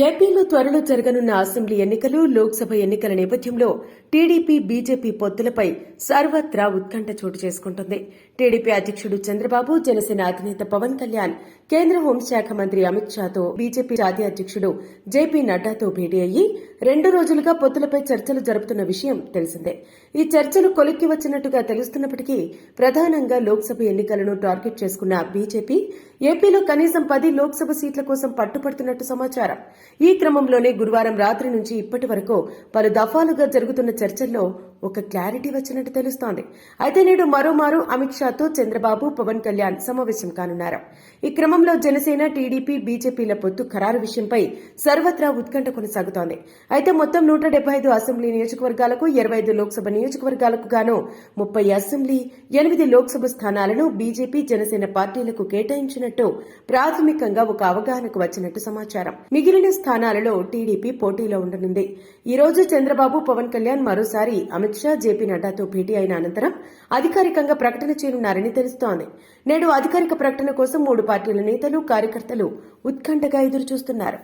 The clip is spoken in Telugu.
ఏపీలో త్వరలో జరగనున్న అసెంబ్లీ ఎన్నికలు, లోక్సభ ఎన్నికల నేపథ్యంలో టీడీపీ, బీజేపీ పొత్తులపై సర్వత్రా ఉత్కంఠ చోటు చేసుకుంటుంది. టీడీపీ అధ్యక్షుడు చంద్రబాబు, జనసేన అధినేత పవన్ కళ్యాణ్, కేంద్ర హోంశాఖ మంత్రి అమిత్ షాతో, బీజేపీ జాతీయ అధ్యక్షుడు జేపీ నడ్డాతో భేటీ అయ్యి 2 రోజులుగా పొత్తులపై చర్చలు జరుపుతున్న విషయం తెలిసిందే. ఈ చర్చలు కొలిక్కి వచ్చినట్టుగా తెలుస్తున్నప్పటికీ ప్రధానంగా లోక్సభ ఎన్నికలను టార్గెట్ చేసుకున్న బీజేపీ ఏపీలో కనీసం 10 లోక్సభ సీట్ల కోసం పట్టుపడుతున్నట్టు సమాచారం. ఈ క్రమంలోనే గురువారం రాత్రి నుంచి ఇప్పటి వరకు పలు దఫాలుగా జరుగుతున్న చర్చల్లో ఒక క్లారిటీ వచ్చినట్టు తెలుస్తోంది. అయితే నేడు మరోమారు అమిత్ షాతో చంద్రబాబు, పవన్ కళ్యాణ్ సమావేశం కానున్నారు. ఈ క్రమంలో జనసేన, టీడీపీ, బీజేపీల పొత్తు ఖరారు విషయంపై సర్వత్రా ఉత్కంఠ కొనసాగుతోంది. అయితే మొత్తం 175 అసెంబ్లీ నియోజకవర్గాలకు, 25 లోక్సభ నియోజకవర్గాలకు గాను 30 అసెంబ్లీ, 8 లోక్సభ స్థానాలను బీజేపీ, జనసేన పార్టీలకు కేటాయించినట్టు ప్రాథమికంగా ఒక అవగాహనకు వచ్చినట్టు సమాచారం. మిగిలిన స్థానాలలో టీడీపీ పోటీలో ఉండనుంది. ఈ రోజు చంద్రబాబు, పవన్ కళ్యాణ్ మరోసారి అమిత్ షా, జేపీ నడ్డాతో భేటీ అయిన అనంతరం అధికారికంగా ప్రకటన చేయనున్నారని తెలుస్తోంది. నేడు అధికారిక ప్రకటన కోసం 3 పార్టీల నేతలు, కార్యకర్తలు ఉత్కంఠగా ఎదురుచూస్తున్నారు.